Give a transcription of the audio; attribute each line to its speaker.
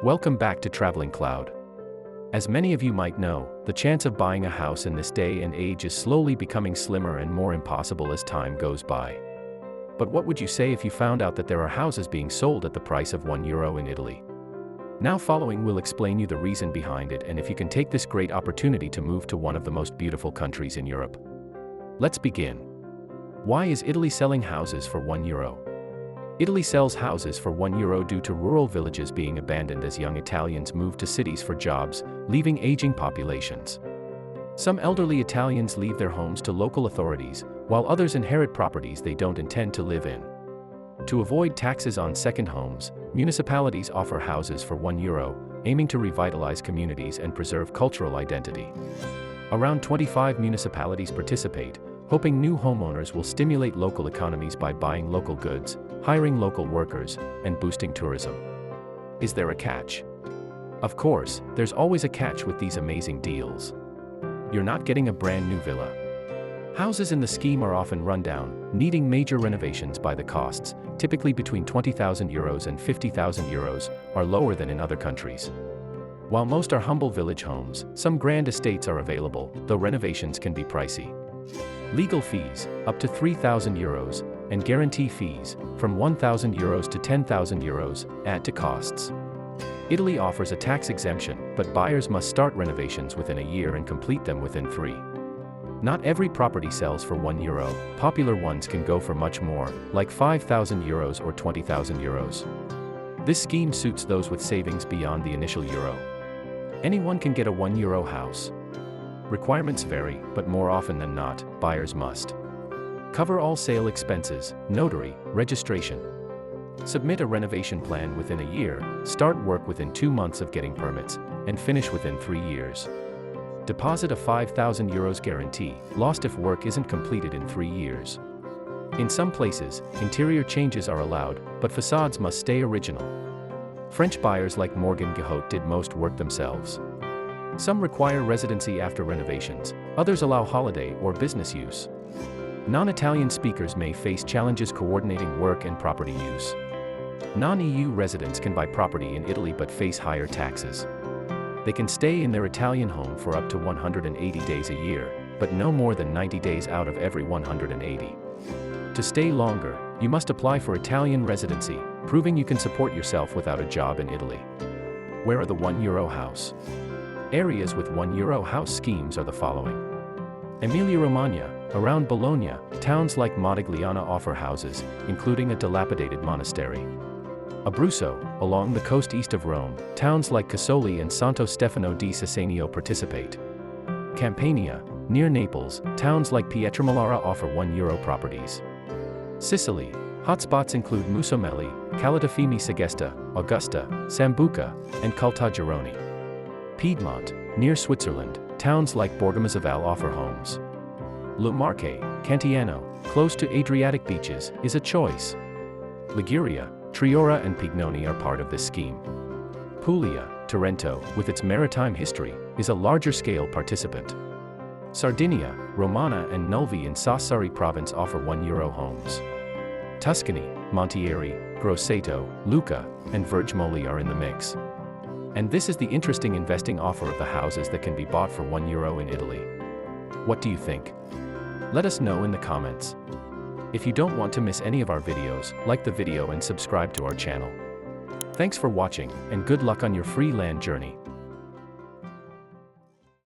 Speaker 1: Welcome back to Traveling Cloud. As many of you might know, the chance of buying a house in this day and age is slowly becoming slimmer and more impossible as time goes by. But what would you say if you found out that there are houses being sold at the price of €1 in Italy? Now following will explain you the reason behind it and if you can take this great opportunity to move to one of the most beautiful countries in Europe. Let's begin. Why is Italy selling houses for €1? Italy sells houses for €1 due to rural villages being abandoned as young Italians move to cities for jobs, leaving aging populations. Some elderly Italians leave their homes to local authorities, while others inherit properties they don't intend to live in. To avoid taxes on second homes, municipalities offer houses for €1, aiming to revitalize communities and preserve cultural identity. Around 25 municipalities participate, hoping new homeowners will stimulate local economies by buying local goods, hiring local workers, and boosting tourism. Is there a catch? Of course, there's always a catch with these amazing deals. You're not getting a brand new villa. Houses in the scheme are often run down, needing major renovations by the costs, typically between €20,000 and €50,000, are lower than in other countries. While most are humble village homes, some grand estates are available, though renovations can be pricey. Legal fees, up to €3,000, and guarantee fees, from €1,000 to €10,000, add to costs. Italy offers a tax exemption, but buyers must start renovations within a year and complete them within 3. Not every property sells for €1. Popular ones can go for much more, like €5,000 or €20,000. This scheme suits those with savings beyond the initial euro. Anyone can get a €1 house. Requirements vary, but more often than not, buyers must cover all sale expenses, notary, registration. Submit a renovation plan within a year, start work within 2 months of getting permits, and finish within 3 years. Deposit a €5,000 guarantee, lost if work isn't completed in 3 years. In some places, interior changes are allowed, but facades must stay original. French buyers like Morgan Guillot did most work themselves. Some require residency after renovations, others allow holiday or business use. Non-Italian speakers may face challenges coordinating work and property use. Non-EU residents can buy property in Italy but face higher taxes. They can stay in their Italian home for up to 180 days a year, but no more than 90 days out of every 180. To stay longer, you must apply for Italian residency, proving you can support yourself without a job in Italy. Where are the €1 house? Areas with €1 house schemes are the following. Emilia-Romagna, around Bologna, towns like Modigliana offer houses, including a dilapidated monastery. Abruzzo, along the coast east of Rome, towns like Casoli and Santo Stefano di Sassanio participate. Campania, near Naples, towns like Pietramolara offer €1 properties. Sicily, hotspots include Musomelli, Calatafimi Segesta, Augusta, Sambuca, and Caltagirone. Piedmont, near Switzerland, towns like Borgomazaval offer homes. Marche, Cantiano, close to Adriatic beaches, is a choice. Liguria, Triora and Pignoni are part of this scheme. Puglia, Trento, with its maritime history, is a larger-scale participant. Sardinia, Romana and Nulvi in Sassari province offer €1 homes. Tuscany, Montieri, Grosseto, Lucca, and Vergemoli are in the mix. And this is the interesting investing offer of the houses that can be bought for €1 in Italy. What do you think? Let us know in the comments. If you don't want to miss any of our videos, like the video and subscribe to our channel. Thanks for watching, and good luck on your free land journey.